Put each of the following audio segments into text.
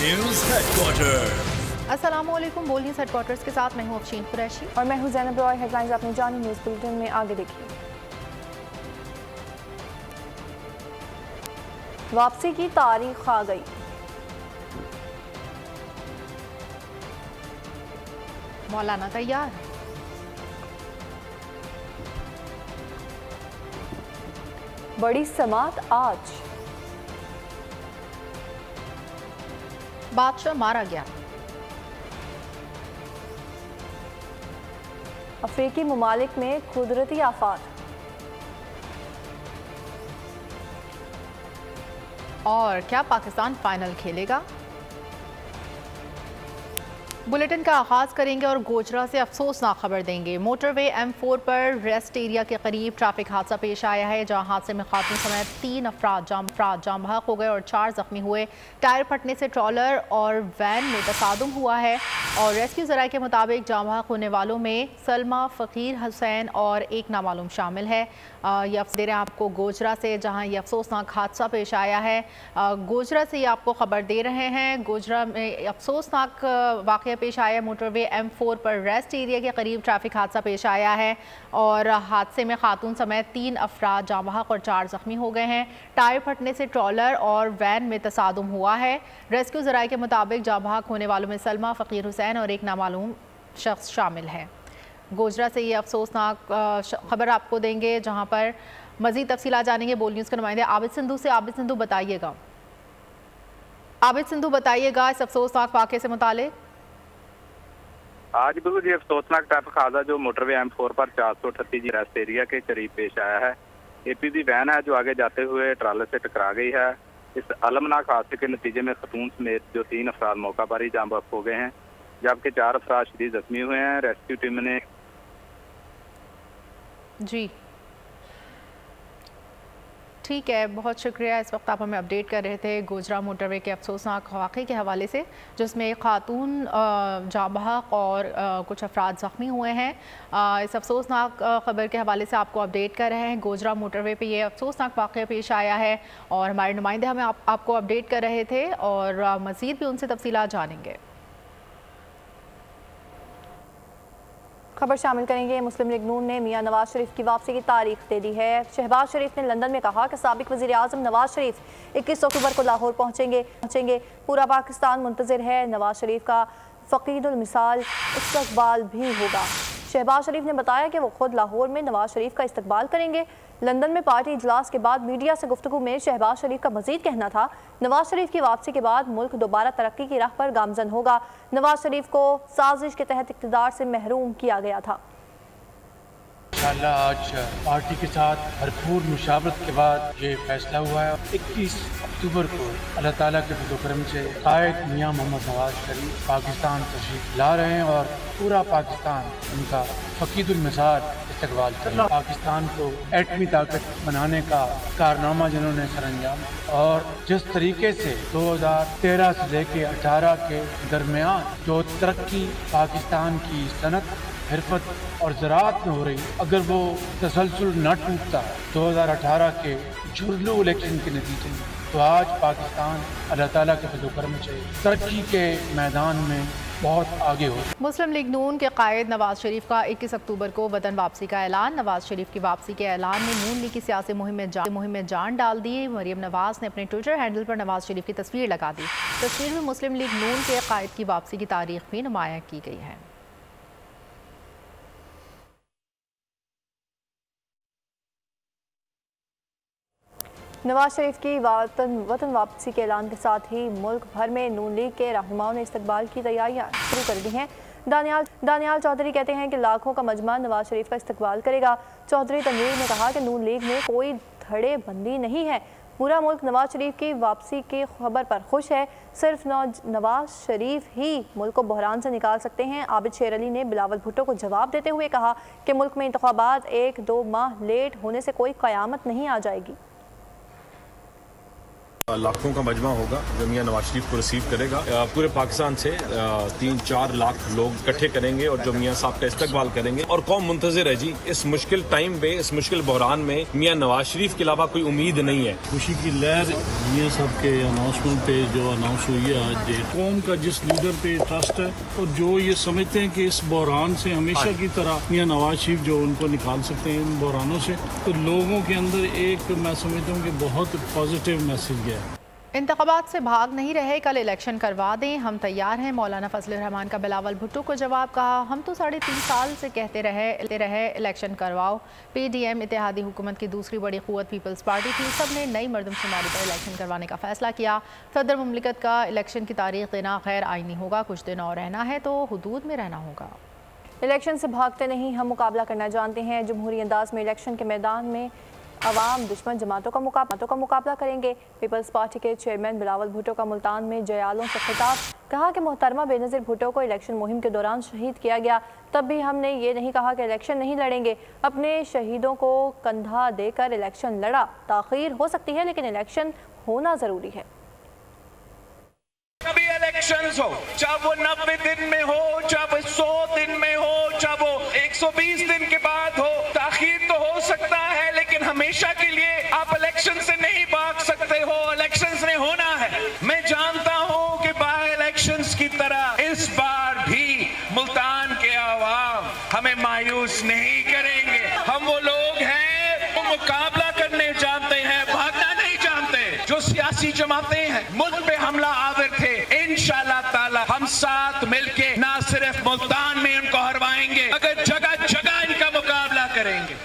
News headquarter. अस्सलामुअलैकुम। बोल news headquarters के साथ मैं हूँ अफशीन कुरैशी और मैं हूँ ज़ैनब रॉय। हेडलाइंस अपने जानी न्यूज़ बुलेटिन में आगे देखिए। वापसी की तारीख आ गई। मौलाना तैयार। बड़ी समात आज। बादशाह मारा गया। अफ्रीकी ममालिक में कुदरती आफात। और क्या पाकिस्तान फाइनल खेलेगा? बुलेटिन का आगाज करेंगे और गोजरा से अफसोसनाक खबर देंगे। मोटरवे M4 पर रेस्ट एरिया के करीब ट्रैफिक हादसा पेश आया है, जहां हादसे में खातून समेत 3 अफराद जाम बहक हो गए और 4 जख्मी हुए। टायर फटने से ट्रॉलर और वैन में तसादुम हुआ है और रेस्क्यू ज़राए के मुताबिक जाम बहक होने वालों में सलमा, फ़कीर हुसैन और एक नामालूम शामिल है। ये दे रहे हैं आपको गोजरा से, जहाँ ये अफसोसनाक हादसा पेश आया है। गोजरा से ये आपको खबर दे रहे हैं। गोजरा में अफसोसनाक वाक़या पेश आया। मोटरवे M4 पर रेस्ट एरिया के करीब ट्रैफिक हादसा पेश आया है और हादसे में खातून समेत 3 अफराद जाम बहक और 4 जख्मी हो गए हैं। टायर फटने से ट्रॉलर और वैन में तसादुम हुआ है। रेस्क्यू ज़राए के मुताबिक जाम बहक होने वालों में सलमा, फ़कीर हुसैन और एक नामालूम शख्स शामिल है। गोजरा से ये अफसोसनाक खबर आपको देंगे, जहाँ पर मज़ीद तफसीलात जानेंगे। बोल न्यूज़ के नुमाइंदे आबिद सिंधु से। आबिद सिंधु बताइएगा इस अफसोसनाक वाक़े से मुतालिक। आज बिल्कुल ये अफसोसनाक ट्रैफिक हादसा जो मोटरवे M4 पर 438 रेस्ट एरिया के करीब पेश आया है। APV वैन है जो आगे जाते हुए ट्राले से टकरा गई है। इस अलमनाक हादसे के नतीजे में खतून समेत जो 3 अफराद मौका पर ही जाम बहक हो गए हैं, जबकि 4 अफराद शदीद जख्मी हुए हैं। रेस्क्यू टीम ने जी ठीक है, बहुत शुक्रिया। इस वक्त आप हमें अपडेट कर रहे थे गोजरा मोटरवे के अफसोसनाक वाक़े के हवाले से, जिसमें एक खातून जाम बहक और कुछ अफराद ज़ख्मी हुए हैं। इस अफसोसनाक ख़बर के हवाले से आपको अपडेट कर रहे हैं। गोजरा मोटरवे पे ये अफसोसनाक वाक़या पेश आया है और हमारे नुमाइंदे हमें आपको अपडेट कर रहे थे और मज़ीद भी उनसे तफसीलात जानेंगे। खबर शामिल करेंगे। मुस्लिम लीग नून ने मियां नवाज शरीफ की वापसी की तारीख दे दी है। शहबाज शरीफ ने लंदन में कहा कि साबिक वज़ीर आज़म नवाज शरीफ 21 अक्टूबर को लाहौर पहुंचेंगे। पूरा पाकिस्तान मुंतज़िर है। नवाज शरीफ का फ़कीदुल मिसाल इस्तकबाल भी होगा। शहबाज शरीफ ने बताया कि वो खुद लाहौर में नवाज शरीफ का इस्तकबाल करेंगे। लंदन में पार्टी इजलास के बाद मीडिया से गुफ्तगू में शहबाज शरीफ का मजीद कहना था, नवाज शरीफ की वापसी के बाद मुल्क दोबारा तरक्की की राह पर गामजन होगा। नवाज शरीफ को साजिश के तहत इक़्तिदार से महरूम किया गया था। आज पार्टी के साथ भरपूर मुशावरत के बाद ये फैसला हुआ है। 21 अक्टूबर को अल्लाह ताला के फज़ल करम से कायद मियां मोहम्मद नवाज शरीफ पाकिस्तान तशरीफ ला रहे हैं और पूरा पाकिस्तान उनका फ़कीदुल मिसाल इस्तकबाल करें। पाकिस्तान को एटमी ताकत बनाने का कारनामा जिन्होंने सरअंजाम और जिस तरीके से 2013 से लेके 18 के दरमियान जो तरक्की पाकिस्तान की सनत, हिरफत और ज़राअत में हो रही, अगर वो तसलसल न टूटता 2018 के झुरलू इलेक्शन के नतीजे में, तो आज पाकिस्तान अल्लाह ताला के फज़ल करम से तरक्की के मैदान में बहुत आगे हो। मुस्लिम लीग नून के कायद नवाज शरीफ का 21 अक्टूबर को वतन वापसी का ऐलान। नवाज शरीफ की वापसी के ऐलान ने नून लीग की सियासी मुहिम में जान डाल दी। मरियम नवाज ने अपने ट्विटर हैंडल पर नवाज शरीफ की तस्वीर लगा दी। तस्वीर में मुस्लिम लीग नून के कायद की वापसी की तारीख भी नुमाया की गई है। नवाज शरीफ की वतन वापसी के ऐलान के साथ ही मुल्क भर में नून लीग के रहनुमाओं ने इस्तकबाल की तैयारियां शुरू कर दी हैं। दानियाल चौधरी कहते हैं कि लाखों का मजमा नवाज शरीफ का इस्तकबाल करेगा। चौधरी तनवीर ने कहा कि नून लीग में कोई धड़ेबंदी नहीं है। पूरा मुल्क नवाज शरीफ की वापसी की खबर पर खुश है। सिर्फ नवाज शरीफ ही मुल्क को बहरान से निकाल सकते हैं। आबिद शेर अली ने बिलावल भुट्टो को जवाब देते हुए कहा कि मुल्क में इंतखाबात 1-2 माह लेट होने से कोई क़यामत नहीं आ जाएगी। लाखों का मजमा होगा जो मियां नवाज शरीफ को रिसीव करेगा। पूरे पाकिस्तान से 3-4 लाख लोग इकट्ठे करेंगे और जो मियां साहब का इस्तकबाल करेंगे और कौम मुंतजिर है जी। इस मुश्किल टाइम पे, इस मुश्किल बहरान में मियां नवाज शरीफ के अलावा कोई उम्मीद नहीं है। खुशी की लहर मियां साहब के अनाउंसमेंट पे जो अनाउंस हुई है आज, कौम का जिस लीडर पे ट्रस्ट है और जो ये समझते हैं कि इस बहरान से हमेशा की तरह मियां नवाज शरीफ जो उनको निकाल सकते हैं इन बहरानों से, तो लोगों के अंदर एक मैं समझता हूँ कि बहुत पॉजिटिव मैसेज गया है। इंतखाबात से भाग नहीं रहे, कल इलेक्शन करवा दें, हम तैयार हैं। मौलाना फजलुर रहमान का बिलावल भुट्टो को जवाब। कहा हम तो 3.5 साल से कहते रहे इलेक्शन करवाओ। PDM इत्तेहादी हुकूमत की दूसरी बड़ी क़ुव्वत पीपल्स पार्टी थी, सब ने नई मरदमशुमारी पर इलेक्शन करवाने का फैसला किया। सदर मुमलिकत का इलेक्शन की तारीख देना गैर आइनी होगा, कुछ दिन और रहना है तो हुदूद में रहना होगा। इलेक्शन से भागते नहीं, हम मुकाबला करना जानते हैं। जमहूरी अंदाज में इलेक्शन के मैदान में अवाम दुश्मन जमातों का मुकाबला करेंगे। पीपल्स पार्टी के चेयरमैन बिलावल भुट्टो का मुल्तान में जयालों से खिताब। कहा कि मोहतरमा बेनज़ीर भुट्टो को इलेक्शन मुहिम के दौरान शहीद किया गया, तब भी हमने ये नहीं कहा कि इलेक्शन नहीं लड़ेंगे। अपने शहीदों को कंधा देकर इलेक्शन लड़ा। ताख़ीर हो सकती है लेकिन इलेक्शन होना ज़रूरी है। कभी इलेक्शंस हो, चाहे वो 90 दिन में हो, चाहे वो 100 दिन में हो, चाहे वो 120 दिन के बाद हो, ताख़ीर तो हो सकता है लेकिन हमेशा के लिए आप इलेक्शन से नहीं भाग सकते हो। इलेक्शंस ने होना है। मैं जानता हूं कि बाय इलेक्शंस की तरह इस बार भी मुल्तान के आवाम हमें मायूस नहीं करेंगे। हम वो लोग हैं वो मुकाबला करने जानते हैं, भागना नहीं जानते। जो सियासी जमातें हैं मुल्क पे हमला आवर थे, इंशाअल्लाह ताला हम साथ मिलके ना सिर्फ मुल्तान में उनको हरवाएंगे, अगर जगह जगह इनका मुकाबला करेंगे।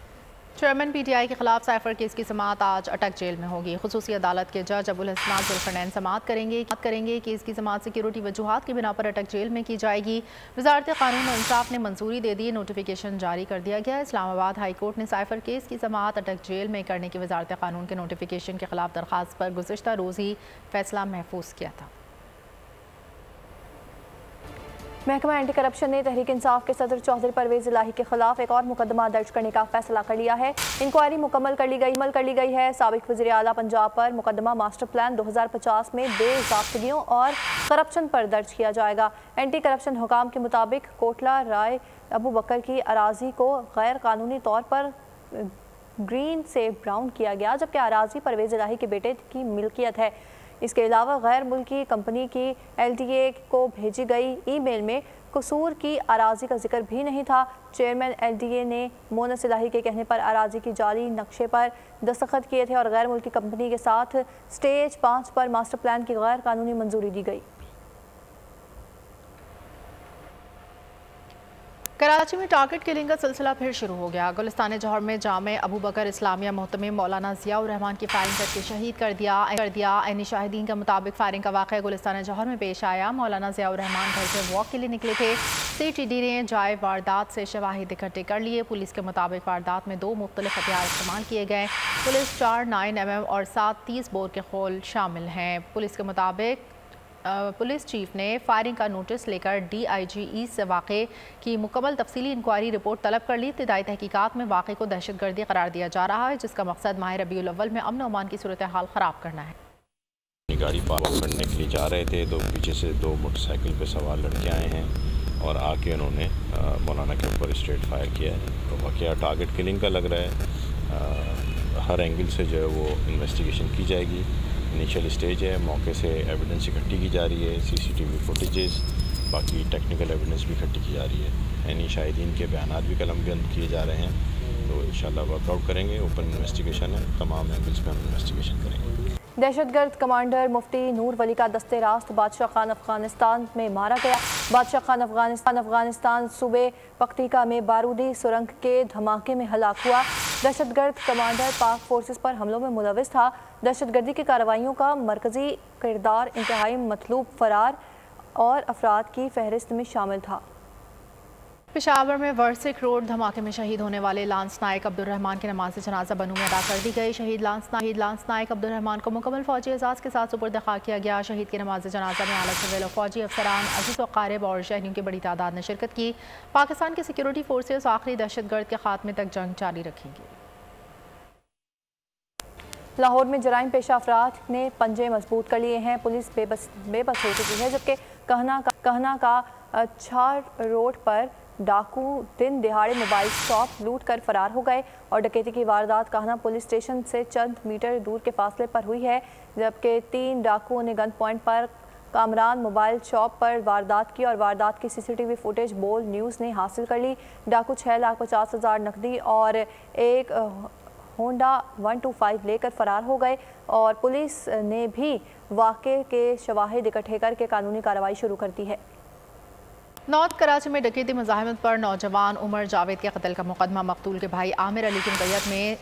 चेयरमैन PTI के खिलाफ साइफर केस की समाअत आज अटक जेल में होगी। खुसूसी अदालत के जज अबुल हसनात जुल्फरनैन समाअत करेंगे। केस की समाअत सिक्योरिटी वजूहात की बिना पर अटक जेल में की जाएगी। वजारत कानून और इंसाफ ने मंजूरी दे दी, नोटिफिकेशन जारी कर दिया गया। इस्लामाबाद हाई कोर्ट ने साइफर केस की समाअत अटक जेल में करने की वजारत कानून के नोटिफिकेशन के खिलाफ दरख्वास्त पर गुज़िश्ता रोज़ ही फैसला महफूज किया था। महकमा एंटी करप्शन ने तहरीक इंसाफ के सदर चौधरी परवेज इलाही के खिलाफ एक और मुकदमा दर्ज करने का फैसला कर लिया है। इंक्वायरी मुकम्मल कर ली गई है। साबिक वज़ीर आला पंजाब पर मुकदमा मास्टर प्लान 2050 में बेज़ाब्तगियों और करप्शन पर दर्ज किया जाएगा। एंटी करप्शन हुकाम के मुताबिक कोटला राय अबू बकर की अराजी को गैर कानूनी तौर पर ग्रीन से ब्राउन किया गया, जबकि अराजी परवेज इलाही के बेटे की मिल्कियत है। इसके अलावा गैर मुल्की कंपनी की LTA को भेजी गई ईमेल में कसूर की अराजी का जिक्र भी नहीं था। चेयरमैन LTA ने मोनस इलाही के कहने पर अराजी की जाली नक्शे पर दस्तखत किए थे और गैर मुल्की कंपनी के साथ स्टेज 5 पर मास्टर प्लान की गैर कानूनी मंजूरी दी गई। कराची में टारगेट किलिंग का सिलसिला फिर शुरू हो गया। गुलिस्तान जौहर में जामे अबू बकर इस्लामिया मोहतमिम मौलाना ज़ियाउर रहमान की फायरिंग करके शहीद कर दिया। ऐनी शाहिदीन के मुताबिक फायरिंग का वाक़या गुलिस्तान जौहर में पेश आया। मौलाना ज़ियाउर रहमान घर से वॉक के लिए निकले थे। CTD ने जाए वारदात से शवाहिद इकट्ठे कर लिए। पुलिस के मुताबिक वारदात में 2 मुख्तलिफ हथियार इस्तेमाल किए गए। पुलिस 4 9mm और 7 30 बोर के खोल शामिल हैं। पुलिस के मुताबिक पुलिस चीफ ने फायरिंग का नोटिस लेकर DIG से वाक़े की मुकम्मल तफसीली इंक्वायरी रिपोर्ट तलब कर ली। इब्तिदाई तहकीकात में वाक़े को दहशतगर्दी करार दिया जा रहा है, जिसका मकसद माह रबीउल अव्वल में अमन अमान की सूरत हाल ख़राब करना है। गाड़ी पार करने के लिए जा रहे थे तो पीछे से 2 मोटरसाइकिल पे सवार लड़के आए हैं और आके उन्होंने मौलाना के ऊपर स्ट्रेट फायर किया है। तो वाक़या टारगेट किलिंग का लग रहा है। हर एंगल से जो है वो इन्वेस्टिगेशन की जाएगी। इनिशियल स्टेज है, मौके से एविडेंस इकट्ठी की जा रही है, CCTV फुटेजेस, बाकी टेक्निकल एविडेंस भी इकट्ठी की जा रही है। यानी शाहिदीन के बयानात भी कलमबंद किए जा रहे हैं। तो इंशाल्लाह वर्कआउट करेंगे। ओपन इन्वेस्टिगेशन है, तमाम एंगल्स पे हम इन्वेस्टिगेशन करेंगे। दहशतगर्द कमांडर मुफ्ती नूर वली का दस्ते रास्त बादशाह खान अफगानिस्तान में मारा गया। बादशाह खान अफगानिस्तान सूबे पख्तीका में बारूदी सुरंग के धमाके में हलाक हुआ। दहशतगर्द कमांडर पाक फोर्सेस पर हमलों में मुलविस था। दहशतगर्दी की कार्रवाइयों का मरकजी किरदार इंतहाई मतलूब फरार और अफराद की फहरिस्त में शामिल था। पेशावर में वर्सिक रोड धमाके में शहीद होने वाले लांस नायक अब्दुल रहमान की नमाज जनाजा बनू में अदा कर दी गई। शहीद लांस नायक अब्दुल रहमान को मुकम्मल फौजी एजाज़ के साथ सुपुर्द खा किया गया। शहीद की नमाज जनाजा में आला सिविल फौजी अफसरान, अजीज़ व क़ारिब और शहरियों की बड़ी तादाद ने शिरकत की। पाकिस्तान की सिक्योरिटी फोर्सेस आखिरी दहशतगर्द के खात्मे तक जंग जारी रखेंगी। लाहौर में जराइम पेशा अफराद ने पंजे मजबूत कर लिए हैं। पुलिस बेबस हो चुकी है, जबकि कहना का 4 रोड पर डाकू दिन दिहाड़े मोबाइल शॉप लूट कर फरार हो गए और डकैती की वारदात कहना पुलिस स्टेशन से चंद मीटर दूर के फासले पर हुई है, जबकि 3 डाकुओं ने गन पॉइंट पर कामरान मोबाइल शॉप पर वारदात की और वारदात की सीसीटीवी फुटेज बोल न्यूज़ ने हासिल कर ली। डाकू 6,50,000 नकदी और एक होंडा 125 लेकर फरार हो गए और पुलिस ने भी वाक़े के शवाहिद इकट्ठे करके कानूनी कार्रवाई शुरू कर दी है। नॉर्थ कराची में डकैती मुज़ाहमत पर नौजवान उमर जावेद के कत्ल का मुकदमा मकतूल के भाई आमिर अली की मुद्दत में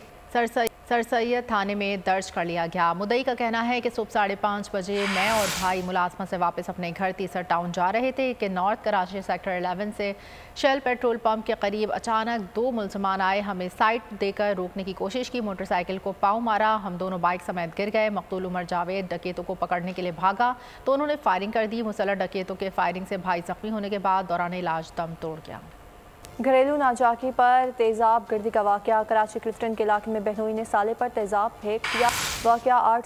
सरसैयद थाने में दर्ज कर लिया गया। मुद्दई का कहना है कि सुबह 5:30 बजे मैं और भाई मुलाजमत से वापस अपने घर तीसर टाउन जा रहे थे कि नॉर्थ कराची सेक्टर 11 से शेल पेट्रोल पंप के करीब अचानक 2 मुलजमान आए, हमें साइड देकर रोकने की कोशिश की, मोटरसाइकिल को पाँव मारा, हम दोनों बाइक समेत गिर गए। मकतूल उमर जावेद डकैतों को पकड़ने के लिए भागा तो उन्होंने फायरिंग कर दी। मुसल्लह डकैतों के फायरिंग से भाई जख्मी होने के बाद दौरान इलाज दम तोड़ गया। घरेलू नाजाकी पर तेज़ाब गिरदी का वाक़या। कराची क्लिफ्टन के इलाके में बहनोई ने साले पर तेज़ाब फेंक दिया। वाक़या 8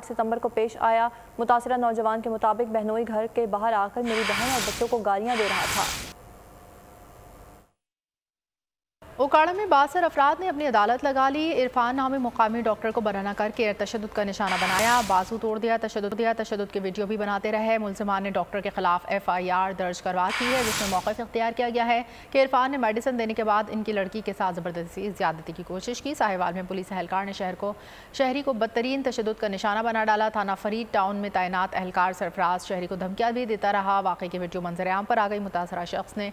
सितंबर को पेश आया। मुतासिरा नौजवान के मुताबिक बहनोई घर के बाहर आकर मेरी बहन और बच्चों को गालियाँ दे रहा था। ओकाड़ा में 62 अफराद ने अपनी अदालत लगा ली। इरफान नामी मुकामी डॉक्टर को बराना करके तशद्दुद का निशाना बनाया, बाजू तोड़ दिया, तशद्दुद के वीडियो भी बनाते रहे। मुलजमान ने डॉक्टर के खिलाफ FIR दर्ज करवा की है, जिसमें मौक़िफ़ इख्तियार किया गया है कि इरफान ने मेडिसिन देने के बाद इनकी लड़की के साथ ज़बरदस्ती ज़्यादती की कोशिश की। साहिवाल में पुलिस एहलकार ने शहरी को बदतरीन तशद्दुद का निशाना बना डाला। थाना फरीद टाउन में तैनात एहलकार सरफराज शहरी को धमकियाँ भी देता रहा। वाक़े की वीडियो मंजर आम पर आ गई। मुतासरा शख्स ने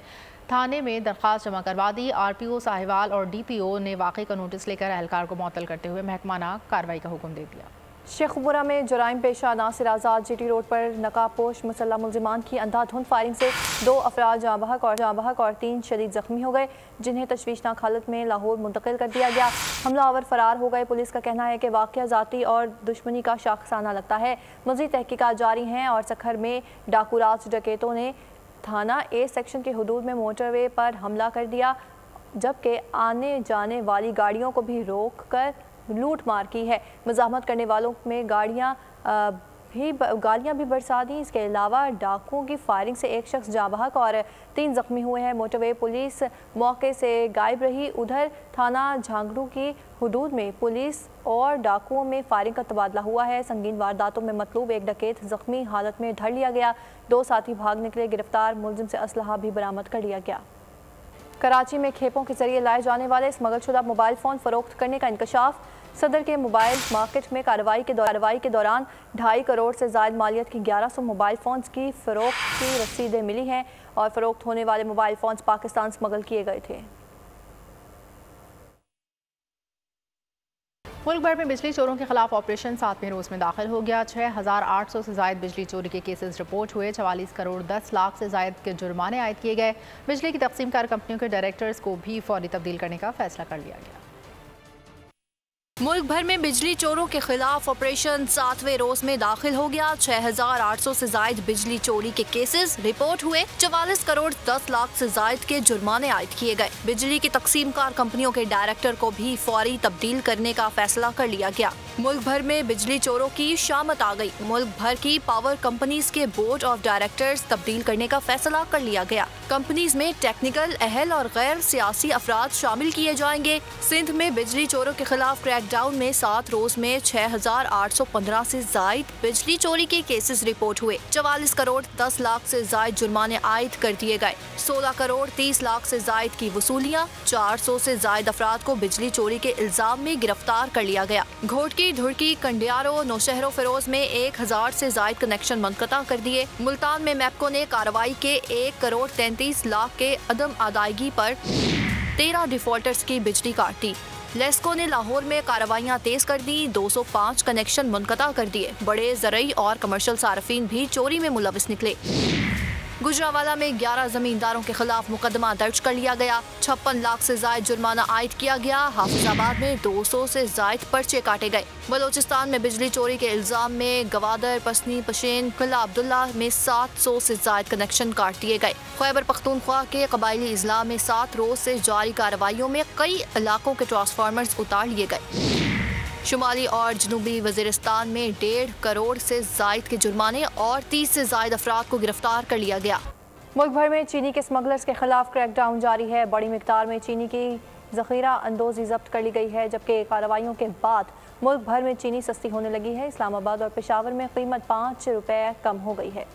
थाने में दरख्वास्त जमा करवा दी। RPO साहिवाल और DPO ने वाक़े का नोटिस लेकर एहलकार को मुअत्तल करते हुए महकमाना कार्रवाई का हुक्म दे दिया। शेखपुरा में जराइम पेशा नासिर आज़ाद GT रोड पर नकाबपोश मुसल्लह मुलजिमान की अंधाधुंध फायरिंग से 2 अफराद जाँ बहक और 3 शदीद जख्मी हो गए, जिन्हें तशवीशनाक हालत में लाहौर मुंतकिल कर दिया गया। हमलावर फरार हो गए। पुलिस का कहना है कि वाक़या ज़ाती और दुश्मनी का शाखसाना लगता है। मज़ीद तहकीकात जारी हैं और सखर में डाकूराज डकैतों ने थाना A सेक्शन के हुदूद में मोटरवे पर हमला कर दिया, जबकि आने जाने वाली गाड़ियों को भी रोक कर लूट मार की है। मज़ाहमत करने वालों में गालियां भी बरसा दी। इसके अलावा डाकुओं की फायरिंग से 1 शख्स जाँ बहक और 3 जख्मी हुए हैं। मोटरवे पुलिस मौके से गायब रही। उधर थाना झांगड़ू की हुदूद में पुलिस और डाकुओं में फायरिंग का तबादला हुआ है। संगीन वारदातों में मतलूब 1 डकैत जख्मी हालत में धर लिया गया। 2 साथी भाग निकले। गिरफ्तार मुलजिम से असलहा भी बरामद कर लिया गया। कराची में खेपों के जरिए लाए जाने वाले स्मगलशुदा मोबाइल फ़ोन फ़रोख्त करने का इंकशाफ। सदर के मोबाइल मार्केट में कार्रवाई के दौरान 2.5 करोड़ से ज़ायद मालियत की 1100 मोबाइल फ़ोन्स की फ़रोख्त की रसीदें मिली हैं और फ़रोख्त होने वाले मोबाइल फ़ोन्स पाकिस्तान स्मगल किए गए थे। मुल्क भर में बिजली चोरों के खिलाफ ऑपरेशन 7वें रोज़ में दाखिल हो गया। 6,800 से ज़ायद बिजली चोरी के केसेस रिपोर्ट हुए। 44 करोड़ 10 लाख से ज़ायद के जुर्माने आयद किए गए। बिजली की तकसीमकार कंपनियों के डायरेक्टर्स को भी फौरी तब्दील करने का फैसला कर लिया गया। मुल्क भर में बिजली चोरों के खिलाफ ऑपरेशन 7वें रोज में दाखिल हो गया। 6,800 से जायद बिजली चोरी के केसेस रिपोर्ट हुए। 44 करोड़ 10 लाख से जायद के जुर्माने आयद किए गए। बिजली की तकसीमकार कंपनियों के डायरेक्टर को भी फौरी तब्दील करने का फैसला कर लिया गया। मुल्क भर में बिजली चोरों की शामत आ गई। मुल्क भर की पावर कंपनीज के बोर्ड ऑफ डायरेक्टर्स तब्दील करने का फैसला कर लिया गया। कंपनीज में टेक्निकल, अहल और गैर सियासी अफराद शामिल किए जाएंगे। सिंध में बिजली चोरों के खिलाफ क्रैकडाउन में 7 रोज में 6,815 से जायद बिजली चोरी के केसेस रिपोर्ट हुए। 44 करोड़ 10 लाख से जायद जुर्माने आयद कर दिए गए। 16 करोड़ 30 लाख से जायद की वसूलियाँ। 400 से जायद अफराद को बिजली चोरी के इल्जाम में गिरफ्तार कर लिया गया। घोटकी, धुड़की, कंडियारो, नौशहरो फिरोज में 1000 से जायद कनेक्शन मुनक़ता कर दिए। मुल्तान में मैपको ने कार्रवाई के 1 करोड़ 33 लाख के अदम अदायगी पर 13 डिफॉल्टर्स की बिजली काट दी। लेस्को ने लाहौर में कार्रवाइयाँ तेज कर दी। 205 कनेक्शन मुनक़ता कर दिए। बड़े ज़रई और कमर्शियल सार्फिन भी चोरी में मुलविस निकले। गुजरावाला में 11 जमींदारों के खिलाफ मुकदमा दर्ज कर लिया गया। 56 लाख से जायद जुर्माना आयद किया गया। हाफिजाबाद में 200 से जायद पर्चे काटे गए। बलोचिस्तान में बिजली चोरी के इल्जाम में गवादर, पसनी, पशेन, किला अब्दुल्ला में 700 से जायद कनेक्शन काट दिए गए। खैबर पख्तूनख्वा के कबायली इजला में 7 रोज से जारी कार्रवाइयों में कई इलाकों के ट्रांसफार्मर्स उतार लिए गए। शुमाली और जनूबी वजीरिस्तान में 1.5 करोड़ से जायद के जुर्माने और 30 से जायद अफराद को गिरफ्तार कर लिया गया। मुल्क भर में चीनी के स्मगलर्स के खिलाफ क्रैकडाउन जारी है। बड़ी मिकदार में चीनी की जखीरा अंदोजी जब्त कर ली गई है, जबकि कार्रवाइयों के बाद मुल्क भर में चीनी सस्ती होने लगी है। इस्लामाबाद और पेशावर में कीमत 5 रुपए कम हो गई है।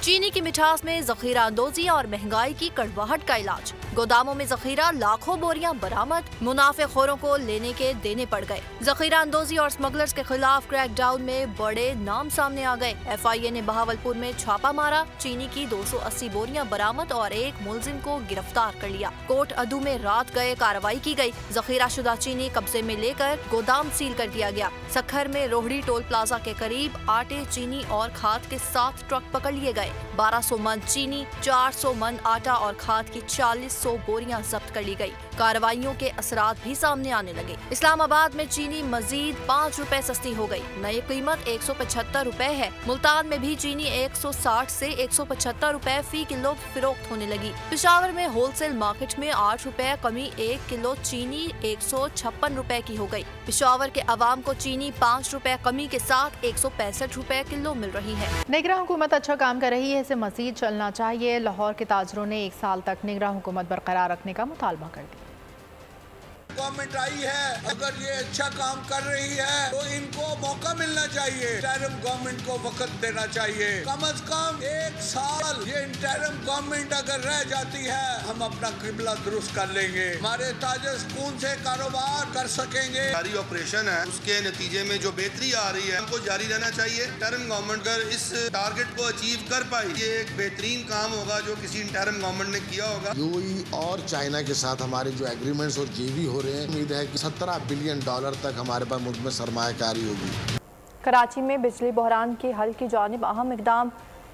चीनी की मिठास में जखीरा अंदोजी और महंगाई की कड़वाहट का इलाज। गोदामों में जखीरा लाखों बोरियां बरामद, मुनाफेखोरों को लेने के देने पड़ गए। जखीरा अंदोजी और स्मगलर्स के खिलाफ क्रैकडाउन में बड़े नाम सामने आ गए। FIA ने बहावलपुर में छापा मारा, चीनी की 280 बोरियां बरामद और एक मुलजिम को गिरफ्तार कर लिया। कोट अदू में रात गए कार्रवाई की गई। जखीरा शुदा चीनी कब्जे में लेकर गोदाम सील कर दिया गया। सखर में रोहड़ी टोल प्लाजा के करीब आटे, चीनी और खाद के 7 ट्रक पकड़ लिए गए। 1200 मन चीनी, 400 मन आटा और खाद की 400 बोरियां जब्त कर ली गई। कार्रवाइयों के असरात भी सामने आने लगे। इस्लामाबाद में चीनी मजीद 5 रुपए सस्ती हो गई। नई कीमत 175 रुपए है। मुल्तान में भी चीनी 160 से 175 रुपए फी किलो फिरोख्त होने लगी। पेशावर में होलसेल मार्केट में 8 रुपए कमी 1 किलो चीनी 156 रुपए की हो गई। पेशावर के अवाम को चीनी 5 रुपए कमी के साथ 165 रुपए किलो मिल रही है। निगरान हुकूमत अच्छा काम कर रही है, इसे मजीद चलना चाहिए। लाहौर के ताजरों ने 1 साल तक निगरान हुकूमत बरकरार रखने का मुतालबा कर दिया। गवर्नमेंट आई है, अगर ये अच्छा काम कर रही है तो इनको मौका मिलना चाहिए। इंटरिम गवर्नमेंट को वक्त देना चाहिए, कम से कम 1 साल। ये इंटरिम गवर्नमेंट अगर रह जाती है, हम अपना किबला दुरुस्त कर लेंगे, हमारे ताजे सुकून से कारोबार कर सकेंगे। जारी ऑपरेशन है, उसके नतीजे में जो बेहतरी आ रही है हमको जारी रहना चाहिए। इंटरिम गवर्नमेंट अगर इस टारगेट को अचीव कर पाई, ये एक बेहतरीन काम होगा जो किसी इंटरिम गवर्नमेंट ने किया होगा। यूएई और चाइना के साथ हमारे जो एग्रीमेंट्स और जेवी हो रहे हैं, उम्मीद है कि $17 बिलियन तक हमारे पास मुल्क में सरमायाकारी होगी। कराची में बिजली बहरान के हल की जानिब अहम इकदाम।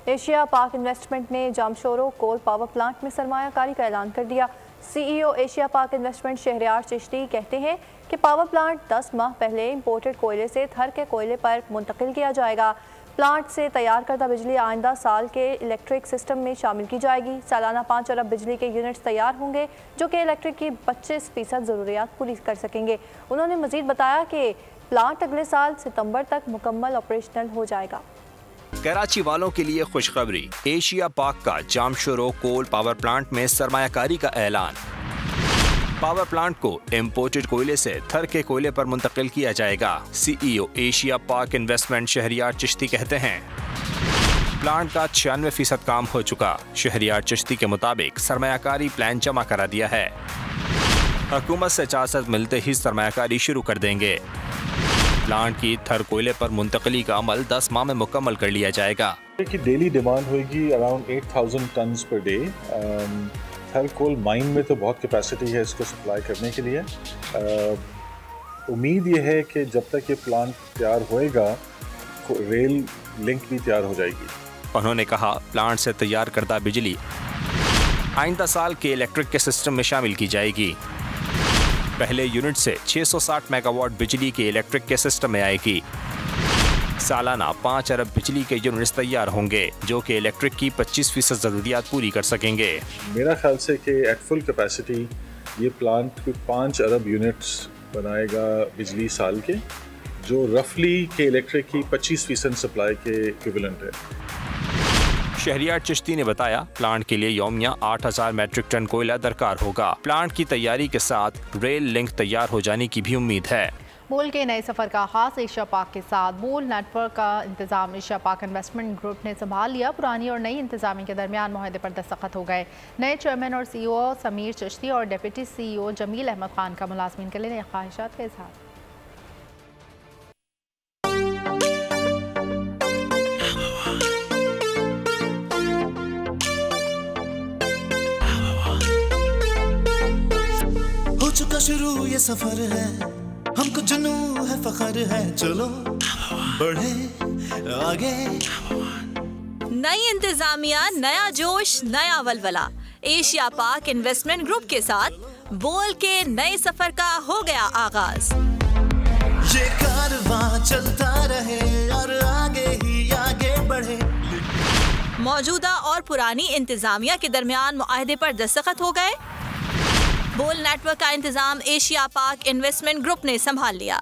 एशिया पाक इन्वेस्टमेंट ने जामशोरो कोल पावर प्लांट में सरमायाकारी का ऐलान कर दिया। CEO एशिया पाक इन्वेस्टमेंट शहरयार चिश्ती कहते हैं कि पावर प्लांट 10 माह पहले इम्पोर्टेड कोयले से थर के कोयले पर मुंतकिल किया जाएगा। प्लांट से तैयार करदा बिजली आइंदा साल के इलेक्ट्रिक सिस्टम में शामिल की जाएगी। सालाना 5 अरब बिजली के यूनिट्स तैयार होंगे, जो कि इलेक्ट्रिक की 25% ज़रूरियात पूरी कर सकेंगे। उन्होंने मजीद बताया कि प्लांट अगले साल सितंबर तक मुकम्मल ऑपरेशनल हो जाएगा। कराची वालों के लिए खुशखबरी, एशिया पाक का जामशोरो कोल पावर प्लांट में सरमायाकारी का ऐलान। पावर प्लांट को इम्पोर्टेड कोयले से थर के कोयले पर मुंतकिल किया जाएगा। CEO एशिया पाक इन्वेस्टमेंट शहरयार चिश्ती कहते हैं प्लांट का 96% काम हो चुका। शहरयार चिश्ती के मुताबिक सरमायाकारी प्लान जमा करा दिया है। हुकूमत से इजाज़त मिलते ही सरमायाकारी शुरू कर देंगे। प्लांट की थर कोयले पर मुंतकली का अमल 10 माह में मुकम्मल कर लिया जाएगा। डेली डिमांड होगी अराउंड 8000 टन पर डे। थर कोल माइन में तो बहुत कैपेसिटी है इसको सप्लाई करने के लिए। उम्मीद ये है कि जब तक ये प्लांट तैयार होएगा रेल लिंक भी तैयार हो जाएगी। उन्होंने कहा प्लांट से तैयार करदा बिजली आइंदा साल के इलेक्ट्रिक के सिस्टम में शामिल की जाएगी। पहले यूनिट से 660 मेगावाट बिजली के इलेक्ट्रिक के सिस्टम में आएगी। सालाना 5 अरब बिजली के यूनिट्स तैयार होंगे, जो कि इलेक्ट्रिक की 25% ज़रूरियात पूरी कर सकेंगे। मेरा ख्याल से कि एट फुल कैपेसिटी ये प्लांट 5 अरब यूनिट्स बनाएगा बिजली साल के, जो रफली के इलेक्ट्रिक की 25% सप्लाई के इक्विवेलेंट है। शहरयार चिश्ती ने बताया प्लांट के लिए यौमिया 8000 मैट्रिक टन कोयला दरकार होगा। प्लांट की तैयारी के साथ रेल लिंक तैयार हो जाने की भी उम्मीद है। बोल के नए सफ़र का आगाज़ एशिया पाक के साथ। बोल नेटवर्क का इंतजाम एशिया पाक इन्वेस्टमेंट ग्रुप ने संभाल लिया। पुरानी और नई इंतजामी के दरमियान मुआहदे पर दस्तखत हो गए। नए चेयरमैन और CEO समीर चिश्ती और डिप्टी CEO जमील अहमद खान का मुलाजमीन के लिए नए ख्वाहिशात का इजहार। हो चुका शुरू ये सफर है, हमको जुनू है, फखर है, चलो बढ़े आगे। नई इंतजामिया, नया जोश, नया वलवला। एशिया पाक इन्वेस्टमेंट ग्रुप के साथ बोल के नए सफर का हो गया आगाज। ये कारवां चलता रहे और आगे ही आगे बढ़े। मौजूदा और पुरानी इंतजामिया के दरमियान मुआहदे पर दस्तखत हो गए। बोल नेटवर्क का इंतजाम एशिया पाक इन्वेस्टमेंट ग्रुप ने संभाल लिया।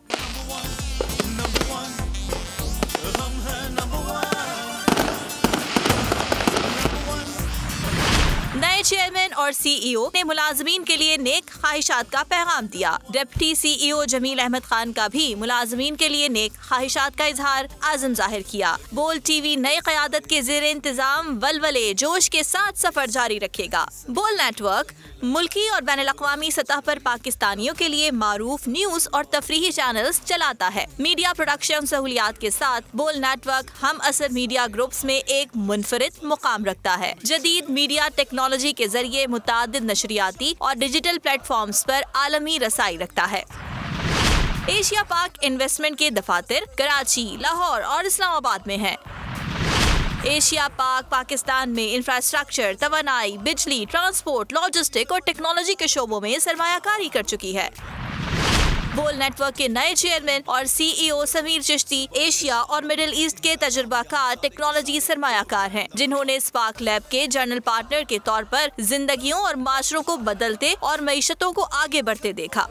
चेयरमैन और CEO ने मुलाजमीन के लिए नेक ख्वाहिशात का पैगाम दिया। डिप्टी CEO जमील अहमद खान का भी मुलाजमीन के लिए नेक ख्वाहिशात का इजहार आज़म जाहिर किया। बोल TV नई क़यादत के ज़ेर इंतजाम वलवले जोश के साथ सफर जारी रखेगा। बोल नेटवर्क मुल्की और बैनुल-अक़वामी सतह पर पाकिस्तानियों के लिए मारूफ न्यूज और तफरीही चैनल्स चलाता है। मीडिया प्रोडक्शन सहूलियात के साथ बोल नेटवर्क हम असर मीडिया ग्रुप्स में एक मुनफरिद मुकाम रखता है। जदीद मीडिया टेक्नोलॉजी के जरिए मुतादिद नशरियाती और डिजिटल प्लेटफॉर्म्स पर आलमी रसाई रखता है। एशिया पाक इन्वेस्टमेंट के दफातर कराची, लाहौर और इस्लामाबाद में है। एशिया पाक पाकिस्तान में इंफ्रास्ट्रक्चर, तवानाई, बिजली, ट्रांसपोर्ट, लॉजिस्टिक और टेक्नोलॉजी के शोबों में सरमायाकारी कर चुकी है। बोल नेटवर्क के नए चेयरमैन और CEO समीर चिश्ती एशिया और मिडिल ईस्ट के तजुर्बाकार टेक्नोलॉजी सरमायाकार हैं, जिन्होंने स्पार्क लैब के जनरल पार्टनर के तौर पर जिंदगियों और माशरों को बदलते और मईशतों को आगे बढ़ते देखा।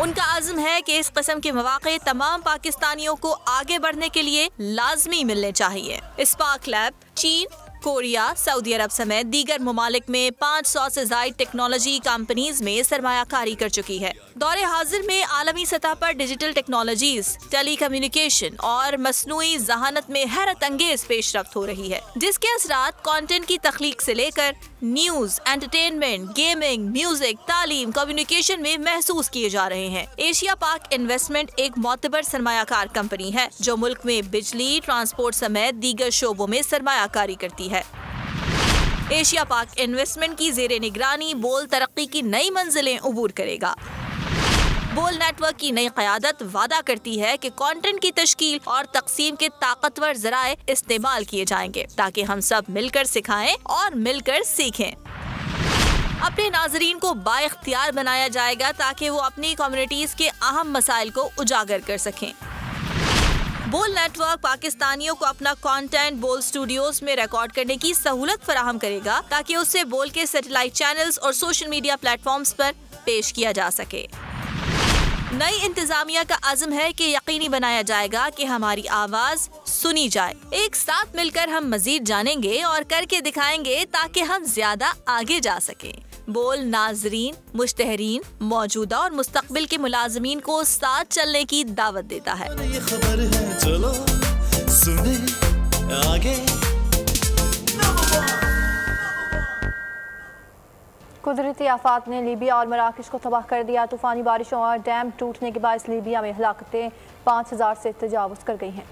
उनका आज़म है कि इस किस्म के मौके तमाम पाकिस्तानियों को आगे बढ़ने के लिए लाजमी मिलने चाहिए। स्पार्क लैब चीन, कोरिया, सऊदी अरब समेत दीगर ममालिक में 500 से ज़ायद टेक्नोलॉजी कंपनीज में सरमायाकारी कर चुकी है। दौरे हाजिर में आलमी सतह पर डिजिटल टेक्नोलॉजीज, टेली कम्युनिकेशन और मसनूई जहानत में हैरत अंगेज पेशरफ्त हो रही है, जिसके असरात कंटेंट की तख्लीक से लेकर न्यूज, एंटरटेनमेंट, गेमिंग, म्यूजिक, तालीम, कम्युनिकेशन में महसूस किए जा रहे हैं। एशिया पाक इन्वेस्टमेंट एक मोतबर सरमायाकार कंपनी है जो मुल्क में बिजली, ट्रांसपोर्ट समेत दीगर शोबों में सरमायाकारी करती है। एशिया पाक इन्वेस्टमेंट की ज़ेरे निगरानी बोल तरक्की की नई मंजिलें उबूर करेगा। बोल नेटवर्क की नई क़यादत वादा करती है कि कंटेंट की तश्कील और तकसीम के ताकतवर ज़राए इस्तेमाल किए जाएंगे ताकि हम सब मिलकर सिखाएं और मिलकर सीखें। अपने नाजरीन को बाइख्तियार बनाया जाएगा ताकि वो अपनी कम्युनिटीज के अहम मसाइल को उजागर कर सकें। बोल नेटवर्क पाकिस्तानियों को अपना कंटेंट बोल स्टूडियोज में रिकॉर्ड करने की सहूलत फराहम करेगा ताकि उससे बोल के सैटेलाइट चैनल्स और सोशल मीडिया प्लेटफॉर्म्स पर पेश किया जा सके। नई इंतजामिया का अज़्म है कि यकीनी बनाया जाएगा कि हमारी आवाज सुनी जाए। एक साथ मिलकर हम मजीद जानेंगे और करके दिखाएंगे ताकि हम ज्यादा आगे जा सकें। बोल नाजरीन, मुश्तहरीन, मौजूदा और मुस्तकबिल के मुलाजमीन को साथ चलने की दावत देता है। ये खबर है, चलो सुने आगे। कुदरती आफात ने लीबिया और मराकश को तबाह कर दिया। तूफानी बारिशों और डैम टूटने के बायस लीबिया में हलाकतें 5000 से तजावुज़ कर गई हैं।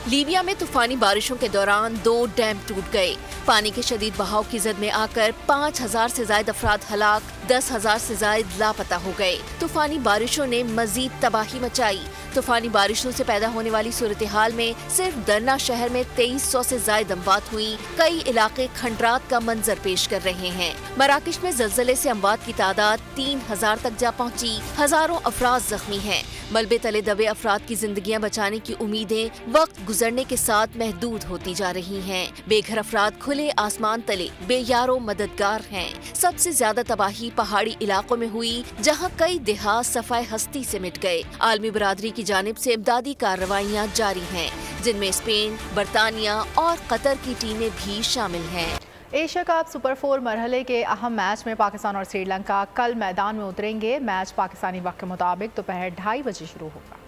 लीबिया में तूफानी बारिशों के दौरान 2 डैम टूट गए। पानी के शदीद बहाव की जद में आकर 5000 से ज्यादा अफराद हलाक, 10,000 से ज्यादा लापता हो गए। तूफानी बारिशों ने मजीद तबाही मचाई। तूफानी बारिशों से पैदा होने वाली सूरत हाल में सिर्फ दरना शहर में 2300 से ज्यादा अमवात हुई। कई इलाके खंडरात का मंजर पेश कर रहे हैं। मराकश में जल्जले से अमवात की तादाद 3000 तक जा पहुंची। हजारों अफराद जख्मी हैं। मलबे तले दबे अफराद की जिंदगियां बचाने की उम्मीदें वक्त गुजरने के साथ महदूद होती जा रही हैं। बेघर अफराद खुले आसमान तले बेयारो मददगार हैं। सबसे ज्यादा तबाही पहाड़ी इलाकों में हुई, जहां कई देहात सफाए हस्ती से मिट गए। आलमी बरादरी की जानिब से इमदादी कार्रवाइयां जारी हैं, जिनमें स्पेन, बरतानिया और कतर की टीमें भी शामिल हैं। एशिया कप सुपर 4 मरहले के अहम मैच में पाकिस्तान और श्रीलंका कल मैदान में उतरेंगे। मैच पाकिस्तानी वक्त के मुताबिक दोपहर 2:30 बजे शुरू होगा।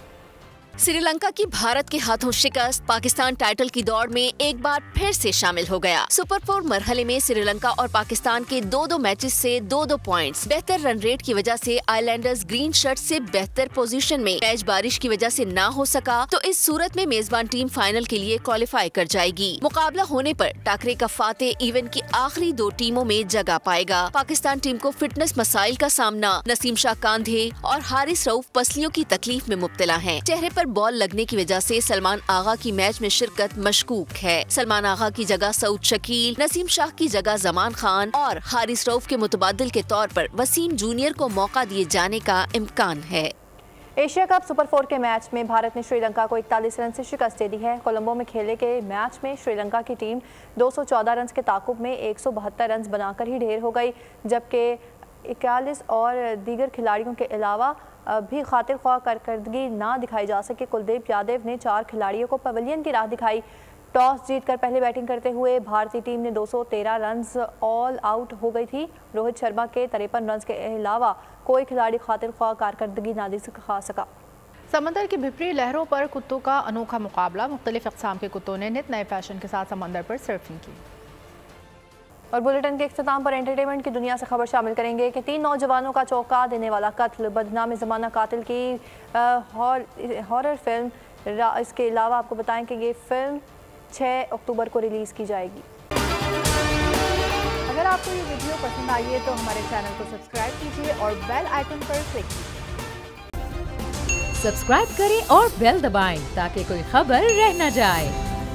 श्रीलंका की भारत के हाथों शिकस्त पाकिस्तान टाइटल की दौड़ में एक बार फिर से शामिल हो गया। सुपर 4 मरहले में श्रीलंका और पाकिस्तान के 2-2 मैचेस से 2-2 पॉइंट्स। बेहतर रन रेट की वजह से आइलैंडर्स ग्रीन शर्ट से बेहतर पोजीशन में। मैच बारिश की वजह से ना हो सका तो इस सूरत में मेजबान टीम फाइनल के लिए क्वालिफाई कर जाएगी। मुकाबला होने पर टाकरे का फाते इवेंट की आखिरी 2 टीमों में जगह पाएगा। पाकिस्तान टीम को फिटनेस मसाइल का सामना। नसीम शाह कांधे और हारिस रऊफ पसलियों की तकलीफ में मुब्तला हैं। चेहरे पर बॉल लगने की वजह से सलमान आगा की मैच में शिरकत मशकूक है। सलमान आगा की जगह सऊद शकील, नसीम शाह की जगह जमान खान और हारिस रऊफ के मुतबादिल के तौर पर वसीम जूनियर को मौका दिए जाने का इम्कान है। एशिया कप सुपर 4 के मैच में भारत ने श्रीलंका को 41 रन से शिकस्त दे दी है। कोलंबो में खेले गए मैच में श्रीलंका की टीम 214 रन के ताकुब में 172 रन बनाकर ही ढेर हो गई, जबकि 41 और दीगर खिलाड़ियों के अलावा भी खातिर ख्वाह कारकर्दगी ना दिखाई जा सके। कुलदीप यादव ने 4 खिलाड़ियों को पवेलियन की राह दिखाई। टॉस जीतकर पहले बैटिंग करते हुए भारतीय टीम ने 213 रन्स ऑल आउट हो गई थी। रोहित शर्मा के 53 रन्स के अलावा कोई खिलाड़ी खातिर ख्वाह कारकर्दगी ना दिखा सका। समंदर की भिपरी लहरों पर कुत्तों का अनोखा मुकाबला। मुख्तलिफ अक़साम के कुत्तों ने नित नए फैशन के साथ समंदर पर सर्फिंग की। और बुलेटिन के इख्तिताम पर एंटरटेनमेंट की दुनिया से खबर शामिल करेंगे कि 3 नौजवानों का चौंका देने वाला कत्ल, बदनाम ज़माना कातिल की हॉरर फिल्म। इसके अलावा आपको बताएं कि ये फिल्म 6 अक्टूबर को रिलीज़ की जाएगी। अगर आपको ये वीडियो पसंद आई है तो हमारे चैनल को सब्सक्राइब कीजिए और बेल आइकन पर क्लिक कीजिए। सब्सक्राइब करें और बेल दबाएं ताकि कोई खबर रह न जाए।